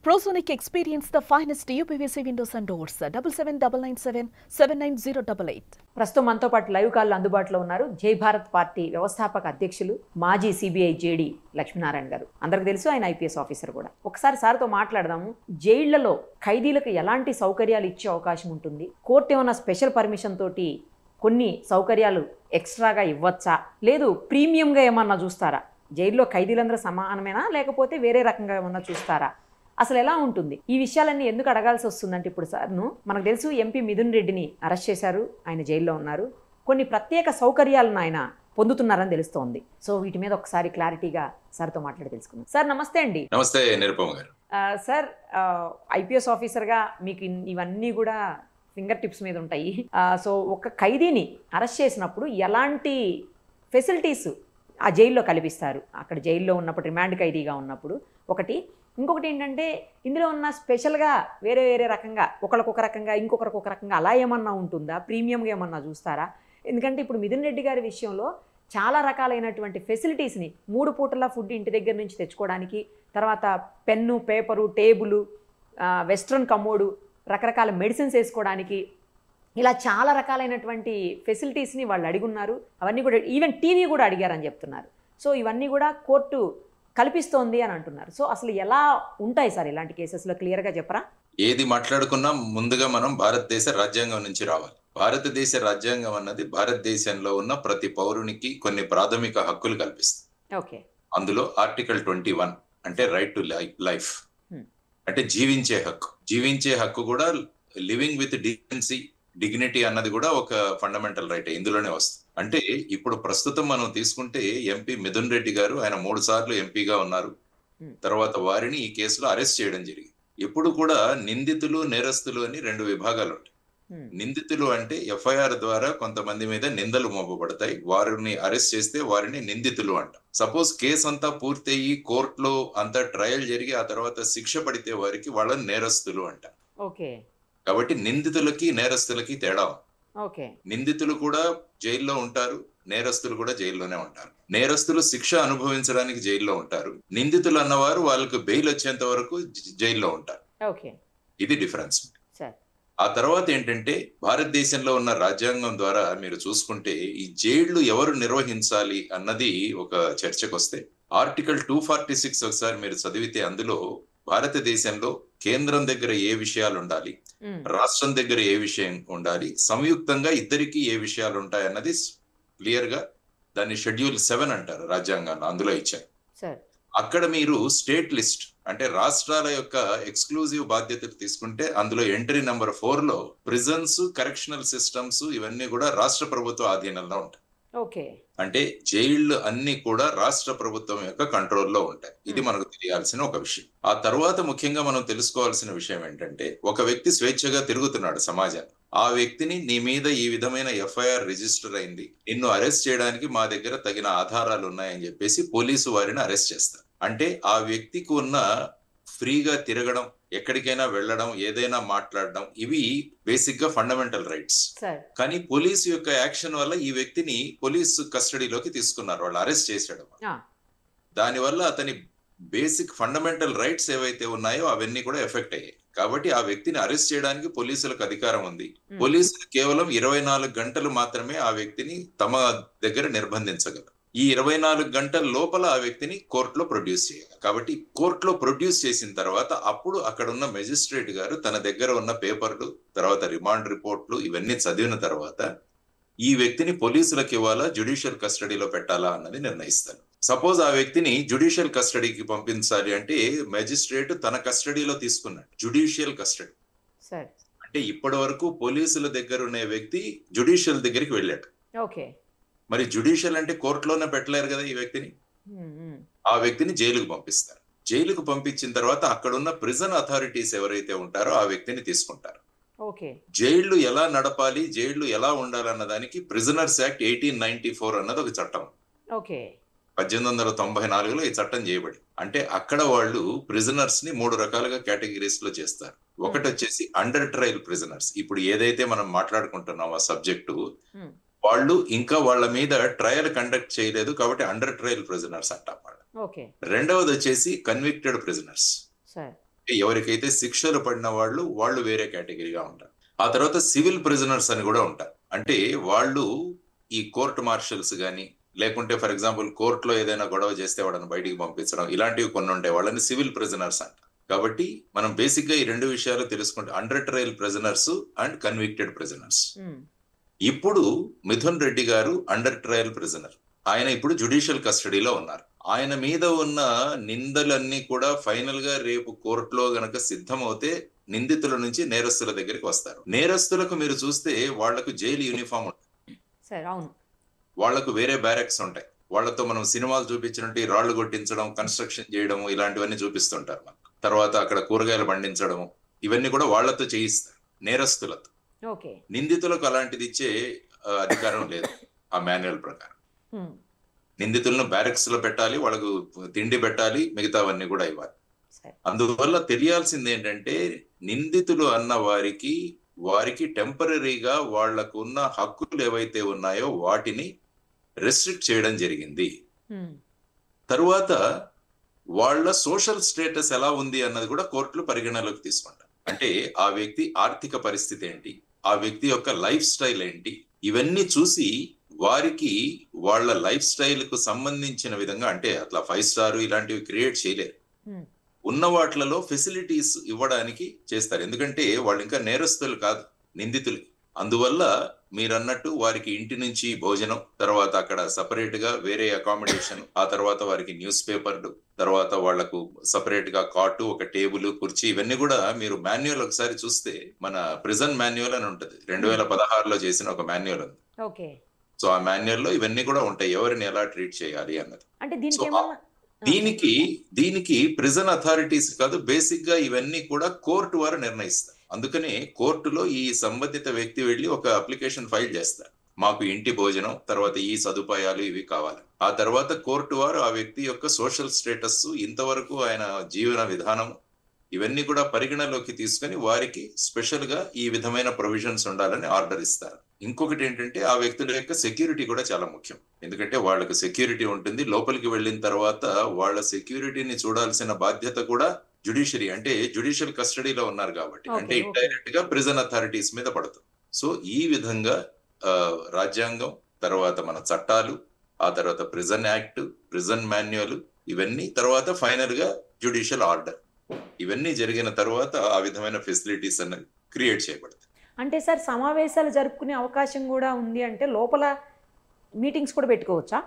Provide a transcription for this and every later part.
Prosonic experience the finest UPVC windows and doors. 7799779088. ప్రస్తుతం మనతో పాటు లైవ్ కాల్ అందుబాటులో ఉన్నారు జై భారత్ పార్టీ వ్యవస్థాపక అధ్యక్షులు మాజీ సిబిఐ జేడి లక్ష్మీనారాయణ గారు. అందరికీ తెలుసు ఆయన ఐపీఎస్ ఆఫీసర్ కూడా. ఒకసారి సార్తో మాట్లాడదాము. జైళ్లలో ఖైదీలకు ఎలాంటి సౌకర్యాలు ఇచ్చే అవకాశం ఉంటుంది? కోర్టు ఏమైనా స్పెషల్ పర్మిషన్ తోటి కొన్ని సౌకర్యాలు ఎక్స్ట్రాగా ఇవ్వచ్చా, లేదు ప్రీమియంగా ఏమన్నా చూస్తారా? జైల్లో ఖైదీలందరూ సమానమేనా లేకపోతే వేరే రకంగా ఏమన్నా చూస్తారా? అసలు ఎలా ఉంటుంది? ఈ విషయాలన్నీ ఎందుకు అడగాల్సి వస్తుందంటే ఇప్పుడు సార్ను మనకు తెలుసు ఎంపీ మిథున్ రెడ్డిని అరెస్ట్ చేశారు, ఆయన జైల్లో ఉన్నారు. కొన్ని ప్రత్యేక సౌకర్యాలను ఆయన పొందుతున్నారని తెలుస్తోంది. సో వీటి మీద ఒకసారి క్లారిటీగా సార్తో మాట్లాడి తెలుసుకుందాం. సార్ నమస్తే అండి. నమస్తే నిరుపమ గారు. సార్ ఐపీఎస్ ఆఫీసర్గా మీకు ఇవన్నీ కూడా ఫింగర్ టిప్స్ మీద ఉంటాయి. సో ఒక ఖైదీని అరెస్ట్ చేసినప్పుడు ఎలాంటి ఫెసిలిటీస్ ఆ జైల్లో కల్పిస్తారు? అక్కడ జైల్లో ఉన్నప్పుడు రిమాండ్ ఖైదీగా ఉన్నప్పుడు ఒకటి. ఇంకొకటి ఏంటంటే ఇందులో ఉన్న స్పెషల్గా వేరే వేరే రకంగా ఒకరికొక రకంగా ఇంకొకరికి ఒక రకంగా అలా ఏమన్నా ఉంటుందా? ప్రీమియంగా ఏమన్నా చూస్తారా? ఎందుకంటే ఇప్పుడు మిథున్ రెడ్డి గారి విషయంలో చాలా రకాలైనటువంటి ఫెసిలిటీస్ని 3 పూటల ఫుడ్ ఇంటి దగ్గర నుంచి తెచ్చుకోవడానికి, తర్వాత pen, paper, table, western commode, రకరకాల మెడిసిన్స్ వేసుకోవడానికి, ఇలా చాలా రకాలైనటువంటి ఫెసిలిటీస్ని వాళ్ళు అడిగున్నారు. అవన్నీ కూడా ఈవెన్ టీవీ కూడా అడిగారని చెప్తున్నారు. సో ఇవన్నీ కూడా కోర్టు కల్పిస్తోంది అని అంటున్నారు. సో అసలు ఎలా ఉంటాయి సార్ ఇలాంటి కేసెస్లో? క్లియర్గా చెప్పరా? ఏది మాట్లాడుకున్నా ముందుగా మనం భారతదేశ రాజ్యాంగం నుంచి రావాలి. భారతదేశ రాజ్యాంగం అన్నది భారతదేశంలో ఉన్న ప్రతి పౌరునికి కొన్ని ప్రాథమిక హక్కులు కల్పిస్తుంది. ఓకే. అందులో ఆర్టికల్ 21 అంటే రైట్ టు లైఫ్, అంటే జీవించే హక్కు. జీవించే హక్కు కూడా లివింగ్ విత్ డిగ్నిటీ అన్నది కూడా ఒక ఫండమెంటల్ రైట్ ఇందులోనే వస్తుంది. అంటే ఇప్పుడు ప్రస్తుతం మనం తీసుకుంటే ఎంపీ మిథున్ రెడ్డి గారు, ఆయన 3 సార్లు ఎంపీగా ఉన్నారు. తర్వాత వారిని ఈ కేసులో అరెస్ట్ చేయడం జరిగింది. ఇప్పుడు కూడా నిందితులు, నేరస్తులు అని 2 విభాగాలు ఉంటాయి. నిందితులు అంటే ఎఫ్ఐఆర్ ద్వారా కొంతమంది మీద నిందలు మోపబడతాయి, వారిని అరెస్ట్ చేస్తే వారిని నిందితులు అంట. సపోజ్ కేసు అంతా పూర్తయి కోర్టులో అంతా ట్రయల్ జరిగి ఆ తర్వాత శిక్ష పడితే వారికి వాళ్ళని నేరస్తులు అంట. ఓకే. కాబట్టి నిందితులకి నేరస్తులకి తేడా. ఓకే. నిందితులు కూడా జైల్లో ఉంటారు, నేరస్తులు కూడా జైల్లోనే ఉంటారు. నేరస్తులు శిక్ష అనుభవించడానికి జైల్లో ఉంటారు, నిందితులు అన్నవారు వాళ్ళకు బెయిల్ వచ్చేంత వరకు జైల్లో ఉంటారు. ఓకే. ఇది డిఫరెన్స్. ఆ తర్వాత ఏంటంటే భారతదేశంలో ఉన్న రాజ్యాంగం ద్వారా మీరు చూసుకుంటే ఈ జైళ్లు ఎవరు నిర్వహించాలి అన్నది ఒక చర్చకు వస్తే ఆర్టికల్ 246 ఒకసారి మీరు చదివితే అందులో భారతదేశంలో కేంద్రం దగ్గర ఏ విషయాలు ఉండాలి, రాష్ట్రం దగ్గర ఏ విషయం ఉండాలి, సంయుక్తంగా ఇద్దరికి ఏ విషయాలు ఉంటాయి అన్నది క్లియర్ గా దాన్ని షెడ్యూల్ 7 అంటారు రాజ్యాంగాన్ని, అందులో ఇచ్చారు. అక్కడ మీరు స్టేట్ లిస్ట్ అంటే రాష్ట్రాల యొక్క ఎక్స్క్లూజివ్ బాధ్యతలు తీసుకుంటే అందులో ఎంట్రీ నెంబర్ 4 లో ప్రిజన్స్, కరెక్షనల్ సిస్టమ్స్ ఇవన్నీ కూడా రాష్ట్ర ప్రభుత్వ ఆధీనంలో ఉంటాయి. ఓకే. అంటే జైళ్లు అన్ని కూడా రాష్ట్ర ప్రభుత్వం యొక్క కంట్రోల్లో ఉంటాయి. ఇది మనకు తెలియాల్సిన ఒక విషయం. ఆ తర్వాత ముఖ్యంగా మనం తెలుసుకోవాల్సిన విషయం ఏంటంటే ఒక వ్యక్తి స్వేచ్ఛగా తిరుగుతున్నాడు సమాజంలో, ఆ వ్యక్తిని నీ మీద ఈ విధమైన ఎఫ్ఐఆర్ రిజిస్టర్ అయింది, నిన్ను అరెస్ట్ చేయడానికి మా దగ్గర తగిన ఆధారాలు ఉన్నాయని చెప్పేసి పోలీసు వారిని అరెస్ట్ చేస్తారు. అంటే ఆ వ్యక్తికి ఉన్న ఫ్రీగా తిరగడం, ఎక్కడికైనా వెళ్ళడం, ఏదైనా మాట్లాడడం, ఇవి బేసిక్ గా ఫండమెంటల్ రైట్స్. కానీ పోలీసు యొక్క యాక్షన్ వల్ల ఈ వ్యక్తిని పోలీసు కస్టడీలోకి తీసుకున్నారు, వాళ్ళు అరెస్ట్ చేసేయడం. దానివల్ల అతని బేసిక్ ఫండమెంటల్ రైట్స్ ఏవైతే ఉన్నాయో అవన్నీ కూడా ఎఫెక్ట్ అయ్యాయి. కాబట్టి ఆ వ్యక్తిని అరెస్ట్ చేయడానికి పోలీసులకు అధికారం ఉంది. పోలీసులు కేవలం 24 గంటలు మాత్రమే ఆ వ్యక్తిని తమ దగ్గర నిర్బంధించగలరు. ఈ 24 గంటల లోపల ఆ వ్యక్తిని కోర్టులో ప్రొడ్యూస్ చేయాలి. కాబట్టి కోర్టులో ప్రొడ్యూస్ చేసిన తర్వాత అప్పుడు అక్కడ ఉన్న మెజిస్ట్రేట్ గారు తన దగ్గర ఉన్న పేపర్లు, తర్వాత రిమాండ్ రిపోర్ట్లు ఇవన్నీ చదివిన తర్వాత ఈ వ్యక్తిని పోలీసులకు ఇవ్వాలా, జ్యుడిషియల్ కస్టడీలో పెట్టాలా అన్నది నిర్ణయిస్తారు. సపోజ్ ఆ వ్యక్తిని జ్యుడిషియల్ కస్టడీకి పంపించాలి అంటే మెజిస్ట్రేట్ తన కస్టడీలో తీసుకున్నాడు, జ్యుడిషియల్ కస్టడీ. అంటే ఇప్పటి వరకు పోలీసుల దగ్గర ఉన్న వ్యక్తి జ్యుడిషియల్ దగ్గరికి వెళ్ళాడు. ఓకే. మరి జ్యుడిషియల్ అంటే కోర్టులోనే పెట్టలేరు కదా ఈ వ్యక్తిని. ఆ వ్యక్తిని జైలుకు పంపిస్తారు. జైలుకు పంపించిన తర్వాత అక్కడ ఉన్న ప్రిజన్ అథారిటీస్ ఎవరైతే ఉంటారో ఆ వ్యక్తిని తీసుకుంటారు. జైళ్లు ఎలా నడపాలి, జైళ్లు ఎలా ఉండాలన్న దానికి ప్రిజనర్స్ యాక్ట్ 1894 అన్నది ఒక చట్టం. 1894లో ఈ చట్టం చేయబడి, అంటే అక్కడ వాళ్ళు ప్రిజనర్స్ ని 3 రకాలుగా కేటగిరీస్ లో చేస్తారు. ఒకటి వచ్చేసి అండర్ ట్రయల్ ప్రిజనర్స్. ఇప్పుడు ఏదైతే మనం మాట్లాడుకుంటున్నాం ఆ సబ్జెక్టు, వాళ్ళు ఇంకా వాళ్ళ మీద ట్రయల్ కండక్ట్ చేయలేదు కాబట్టి అండర్ ట్రయల్ ప్రిజనర్స్ అంటాం వాళ్ళు. రెండవది వచ్చేసి కన్విక్టెడ్ ప్రిజనర్స్. ఎవరికైతే శిక్షలు పడిన వాళ్ళు వేరే కేటగిరీగా ఉంటారు. ఆ తర్వాత సివిల్ ప్రిజనర్స్ అని కూడా ఉంటారు. అంటే వాళ్ళు ఈ కోర్ట్ మార్షల్స్ గాని, లేకుంటే ఫర్ ఎగ్జాంపుల్ కోర్టులో ఏదైనా గొడవ చేస్తే వాళ్ళని బయటికి పంపించడం, ఇలాంటివి కొన్ని ఉంటాయి. వాళ్ళని సివిల్ ప్రిజనర్స్ అంటారు. కాబట్టి మనం బేసిక్ గా ఈ రెండు విషయాలు తెలుసుకుంటే under trial prisoners and convicted prisoners. ఇప్పుడు మిథున్ రెడ్డి గారు అండర్ ట్రయల్ ప్రిజనర్. ఆయన ఇప్పుడు జ్యుడిషియల్ కస్టడీలో ఉన్నారు. ఆయన మీద ఉన్న నిందలన్నీ కూడా ఫైనల్ గా రేపు కోర్టులో గనక సిద్ధమవుతే నిందితుల నుంచి నేరస్తుల దగ్గరికి వస్తారు. నేరస్తులకు మీరు చూస్తే వాళ్లకు జైలు యూనిఫామ్ ఉంటుంది, వాళ్లకు వేరే బ్యారెక్స్ ఉంటాయి. వాళ్లతో మనం సినిమాలు చూపించినట్టు రాళ్లు కొట్టించడం, కన్స్ట్రక్షన్ చేయడం, ఇలాంటివన్నీ చూపిస్తుంటారు మనకు. తర్వాత అక్కడ కూరగాయలు పండించడం, ఇవన్నీ కూడా వాళ్లతో చేయిస్తారు నేరస్తులతో. నిందితులకు అలాంటిది ఇచ్చే అధికారం లేదు ఆ మాన్యువల్ ప్రకారం. నిందితులను బ్యారెక్స్ లో పెట్టాలి, వాళ్ళకు తిండి పెట్టాలి, మిగతావన్నీ కూడా ఇవ్వాలి. అందువల్ల తెలియాల్సింది ఏంటంటే నిందితులు అన్న వారికి టెంపరీగా వాళ్లకు ఉన్న హక్కులు ఏవైతే ఉన్నాయో వాటిని రెస్ట్రిక్ట్ చేయడం జరిగింది. తరువాత వాళ్ళ సోషల్ స్టేటస్ ఎలా ఉంది అన్నది కూడా కోర్టులు పరిగణలోకి తీసుకుంటారు. అంటే ఆ వ్యక్తి ఆర్థిక పరిస్థితి ఏంటి, ఆ వ్యక్తి యొక్క లైఫ్ స్టైల్ ఏంటి, ఇవన్నీ చూసి వారికి వాళ్ళ లైఫ్ స్టైల్ కు సంబంధించిన విధంగా, అంటే అట్లా 5 స్టార్ ఇలాంటివి క్రియేట్ చేయలేరు, ఉన్న వాటిలలో ఫెసిలిటీస్ ఇవ్వడానికి చేస్తారు. ఎందుకంటే వాళ్ళు ఇంకా నేరస్తులు కాదు, నిందితులు. అందువల్ల మీరన్నట్టు వారికి ఇంటి నుంచి భోజనం, తర్వాత అక్కడ సపరేట్ గా వేరే అకామిడేషన్, ఆ తర్వాత వారికి న్యూస్ పేపర్లు, తర్వాత వాళ్లకు సపరేట్ గా కాటు, ఒక టేబుల్, కుర్చీ, ఇవన్నీ కూడా మీరు మాన్యువల్ ఒకసారి చూస్తే మన ప్రిజన్ మాన్యువల్ అని ఉంటది, 2016లో చేసిన ఒక మాన్యువల్ ఉంది. సో ఆ మాన్యువల్ లో ఇవన్నీ కూడా ఉంటాయి, ఎవరిని ఎలా ట్రీట్ చేయాలి అన్నది. దీనికి ప్రిజన్ అథారిటీస్ కాదు, బేసిక్ గా ఇవన్నీ కూడా కోర్టు వారు నిర్ణయిస్తారు. అందుకనే కోర్టులో ఈ సంబంధిత వ్యక్తి వెళ్లి ఒక అప్లికేషన్ ఫైల్ చేస్తారు, మాకు ఇంటి భోజనం, తర్వాత ఈ సదుపాయాలు ఇవి కావాలి. ఆ తర్వాత కోర్టు వారు ఆ వ్యక్తి యొక్క సోషల్ స్టేటస్, ఇంతవరకు ఆయన జీవన విధానం, ఇవన్నీ కూడా పరిగణలోకి తీసుకుని వారికి స్పెషల్ గా ఈ విధమైన ప్రొవిజన్స్ ఉండాలని ఆర్డర్ ఇస్తారు. ఇంకొకటి ఏంటంటే ఆ వ్యక్తుల యొక్క సెక్యూరిటీ కూడా చాలా ముఖ్యం. ఎందుకంటే వాళ్ళకి సెక్యూరిటీ ఉంటుంది, లోపలికి వెళ్ళిన తర్వాత వాళ్ళ సెక్యూరిటీని చూడాల్సిన బాధ్యత కూడా జ్యుడిషియరీ, అంటే జ్యుడిషియల్ కస్టడీలో ఉన్నారు కాబట్టి, అంటే ఇండైరెక్ట్ గా ప్రిజన్ అథారిటీస్ మీద పడుతుంది. సో ఈ విధంగా రాజ్యాంగం, తర్వాత మన చట్టాలు, ఆ తర్వాత ప్రిజన్ యాక్ట్, ప్రిజన్ మాన్యువల్, ఇవన్నీ తర్వాత ఫైనల్ గా జ్యుడిషియల్ ఆర్డర్, ఇవన్నీ జరిగిన తర్వాత ఆ విధమైన ఫెసిలిటీస్ అన్నది క్రియేట్ చేయబడతాయి. అంటే సార్ సమావేశాలు జరుపుకునే అవకాశం కూడా ఉంది, అంటే లోపల మీటింగ్స్ కూడా పెట్టుకోవచ్చా?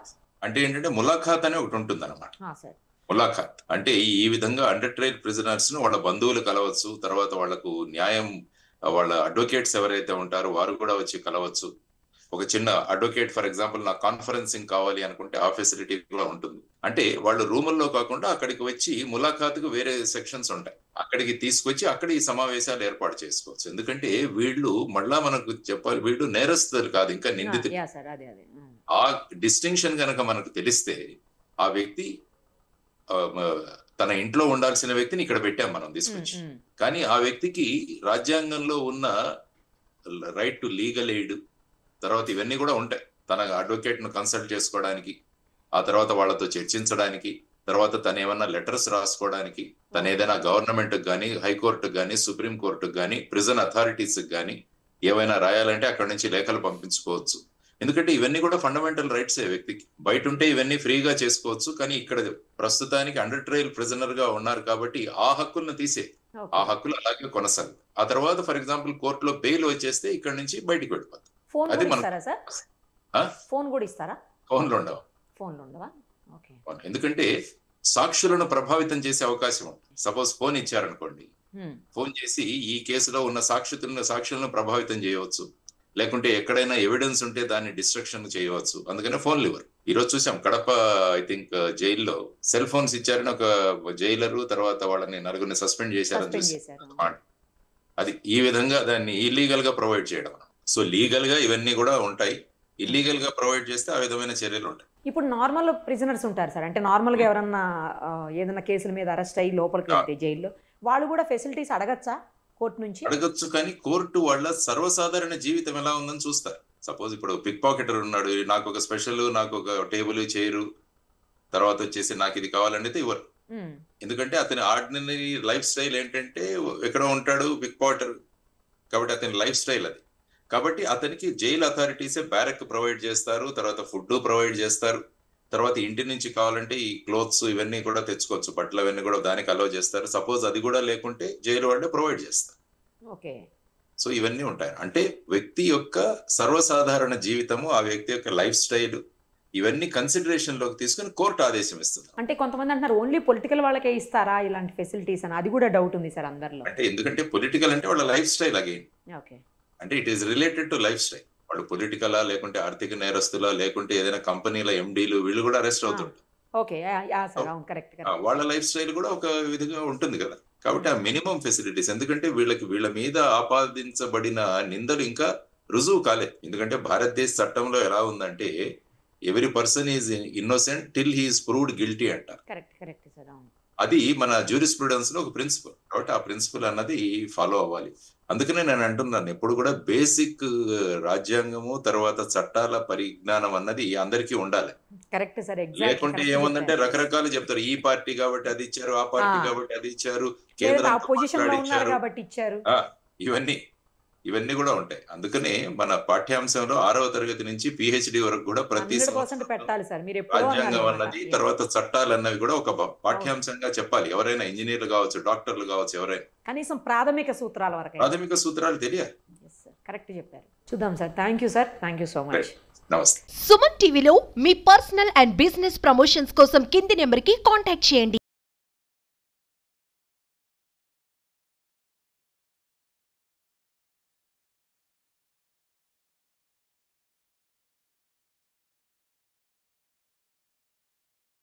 అంటే ఏంటంటే ములాఖాత్ అనే ఒకటి ఉంటుంది అన్నమాట. ములాఖాత్ అంటే ఈ విధంగా అండర్ ట్రయల్ ప్రిజనర్స్ ను వాళ్ళ బంధువులు కలవచ్చు, తర్వాత వాళ్లకు న్యాయం, వాళ్ళ అడ్వకేట్స్ ఎవరైతే ఉంటారో వారు కూడా వచ్చి కలవచ్చు. ఒక చిన్న అడ్వకేట్ ఫర్ ఎగ్జాంపుల్ నాకు కాన్ఫరెన్సింగ్ కావాలి అనుకుంటే ఆ ఫెసిలిటీ కూడా ఉంటుంది. అంటే వాళ్ళు రూముల్లో కాకుండా అక్కడికి వచ్చి ములాఖాతుకు వేరే సెక్షన్స్ ఉంటాయి, అక్కడికి తీసుకొచ్చి అక్కడ ఈ సమావేశాలు ఏర్పాటు చేసుకోవచ్చు. ఎందుకంటే వీళ్ళు మళ్ళా మనకు చెప్పాలి, వీళ్ళు నేరస్తులు కాదు, ఇంకా నిందితులు. ఆ డిస్టింక్షన్ గనక మనకు తెలిస్తే ఆ వ్యక్తి తన ఇంట్లో ఉండాల్సిన వ్యక్తిని ఇక్కడ పెట్టాం మనం తీసుకొచ్చి, కానీ ఆ వ్యక్తికి రాజ్యాంగంలో ఉన్న రైట్ టు లీగల్ ఎయిడ్, తర్వాత ఇవన్నీ కూడా ఉంటాయి. తన అడ్వకేట్ ను కన్సల్ట్ చేసుకోవడానికి, ఆ తర్వాత వాళ్ళతో చర్చించడానికి, తర్వాత తను ఏమన్నా లెటర్స్ రాసుకోవడానికి, తను ఏదైనా గవర్నమెంట్ కానీ, హైకోర్టుకు కానీ, సుప్రీం కోర్టుకు కానీ, ప్రిజన్ అథారిటీస్ కానీ ఏవైనా రాయాలంటే అక్కడి నుంచి లేఖలు పంపించుకోవచ్చు. ఎందుకంటే ఇవన్నీ కూడా ఫండమెంటల్ రైట్స్ వ్యక్తికి. బయట ఉంటే ఇవన్నీ ఫ్రీగా చేసుకోవచ్చు, కానీ ఇక్కడ ప్రస్తుతానికి అండర్ ట్రయల్ ప్రిజనర్ గా ఉన్నారు కాబట్టి ఆ హక్కులను తీసే, ఆ హక్కులు అలాగే కొనసాగు. ఆ తర్వాత ఫర్ ఎగ్జాంపుల్ కోర్టులో బెయిల్ వచ్చేస్తే ఇక్కడ నుంచి బయటికి వెళ్ళిపోతుంది. అది ఫోన్ కూడా ఇస్తారా? ఫోన్లు ఉండవా? ఎందుకంటే సాక్షులను ప్రభావితం చేసే అవకాశం ఉంది. సపోజ్ ఫోన్ ఇచ్చారనుకోండి, ఫోన్ చేసి ఈ కేసులో ఉన్న సాక్షులను ప్రభావితం చేయవచ్చు, లేకుంటే ఎక్కడైనా ఎవిడెన్స్ ఉంటే దాన్ని డిస్ట్రక్షన్ చేయవచ్చు. అందుకనే ఫోన్లు ఇవ్వరు. ఈరోజు చూసాం కడప ఐ థింక్ జైల్లో సెల్ ఫోన్స్ ఇచ్చారని ఒక జైలరు, తర్వాత వాళ్ళని 4 సస్పెండ్ చేశారని చూసి, అది ఈ విధంగా దాన్ని ఇల్లీగల్ గా ప్రొవైడ్ చేయడం. సో లీగల్ గా ఇవన్నీ కూడా ఉంటాయి, ఇల్లీగల్ గా ప్రొవైడ్ చేస్తే ఆ విధమైన చర్యలు ఉంటాయి. ఇప్పుడు నార్మల్ ప్రిజనర్స్ ఉంటారు సార్, అంటే నార్మల్ గా ఎవరన్నా ఏదైనా కేసుల మీద అరెస్ట్ అయ్యి లోపలికి వెళ్తే జైల్లో, వాళ్ళు కూడా ఫెసిలిటీస్ అడగచ్చా? కోర్టు నుంచి అడగచ్చు, కానీ కోర్టు వాళ్ళ సర్వసాధారణ జీవితం ఎలా ఉందని చూస్తారు. సపోజ్ ఇప్పుడు పిక్ పాకెటర్ ఉన్నాడు, నాకు ఒక స్పెషల్, నాకు ఒక టేబుల్, చైరు, తర్వాత వచ్చేసి నాకు ఇది కావాలంటే ఇవ్వరు. ఎందుకంటే అతని ఆర్డినరీ లైఫ్ స్టైల్ ఏంటంటే ఎక్కడో ఉంటాడు, పిక్ పాటర్, కాబట్టి అతని లైఫ్ స్టైల్ అది. కాబట్టి అతనికి జైలు అథారిటీసే బ్యారక్ ప్రొవైడ్ చేస్తారు, తర్వాత ఫుడ్ ప్రొవైడ్ చేస్తారు, తర్వాత ఇంటి నుంచి కావాలంటే ఈ క్లోత్స్ ఇవన్నీ కూడా తెచ్చుకోవచ్చు, బట్టలు అవన్నీ కూడా దానికి అలౌ చేస్తారు. సపోజ్ అది కూడా లేకుంటే జైలు వాళ్ళే ప్రొవైడ్ చేస్తారు. ఓకే. సో ఇవన్నీ ఉంటాయి. అంటే వ్యక్తి యొక్క సర్వసాధారణ జీవితము, ఆ వ్యక్తి యొక్క లైఫ్ స్టైల్, ఇవన్నీ కన్సిడరేషన్ లోకి తీసుకుని కోర్టు ఆదేశం ఇస్తుంది. అంటే కొంతమంది అంటున్నారు ఓన్లీ పొలిటికల్ వాళ్ళకే ఇస్తారా ఇలాంటి ఫెసిలిటీస్ అని, అది కూడా డౌట్ ఉంది సార్ అందరిలో. అంటే ఎందుకంటే పొలిటికల్ అంటే వాళ్ళ లైఫ్ స్టైల్ అగైన్, ఓకే, అంటే it is related to life style. వాళ్ళు పొలిటికలా, లేకుంటే ఆర్థిక నేరస్తులా, లేకుంటే ఏదైనా కంపెనీల ఎండీలు, వీళ్ళు కూడా అరెస్ట్ అవుతుంటారు. ఓకే సార్, అవును, కరెక్ట్. వాళ్ళ లైఫ్ స్టైల్ కూడా ఒక విధంగా ఉంటుంది కదా. కాబట్టి ఆ మినిమం ఫెసిలిటీస్, ఎందుకంటే వీళ్ళ మీద ఆపాదించబడిన నిందలు ఇంకా రుజువు కాలేదు. ఎందుకంటే భారతదేశ చట్టంలో ఎలా ఉందంటే every person is innocent till he is proved guilty అంటారు. కరెక్ట్ సార్, అవును. అది మన జ్యూరిస్ప్రుడెన్స్ లో ఒక ప్రిన్సిపల్. కాబట్టి ఆ ప్రిన్సిపల్ అన్నది ఫాలో అవ్వాలి. అందుకనే నేను అంటున్నాను, ఎప్పుడు కూడా బేసిక్ రాజ్యాంగము తర్వాత చట్టాల పరిజ్ఞానం అన్నది అందరికీ ఉండాలి. Correct sir. లేకుంటే ఏముందంటే రకరకాలు చెప్తారు, ఈ పార్టీ కాబట్టి అది ఇచ్చారు, ఆ పార్టీ కాబట్టి అది ఇచ్చారు, కేంద్రం ఇచ్చారు, ఇవన్నీ కూడా ఉంటాయి. అందుకనే మన పాఠ్యాంశంలో 6వ తరగతి నుంచి PhD వరకు కూడా ప్రతి పెట్టాలి సార్. మీరు రాజ్యాంగం అన్నది, తర్వాత చట్టాలు అన్నవి కూడా ఒక పాఠ్యాంశంగా చెప్పాలి. ఎవరైనా ఇంజనీర్లు కావచ్చు, డాక్టర్లు కావచ్చు, ఎవరైనా కనీసం ప్రాథమిక సూత్రాలు తెలియాలి. కరెక్ట్ చెప్పారు. చూద్దాం sir. Thank you sir, thank you so much. నమస్తే. సుమన్ టీవీలో మీ పర్సనల్ అండ్ బిజినెస్ ప్రమోషన్స్ కోసం కింది నెంబర్కి కాంటాక్ట్ చేయండి.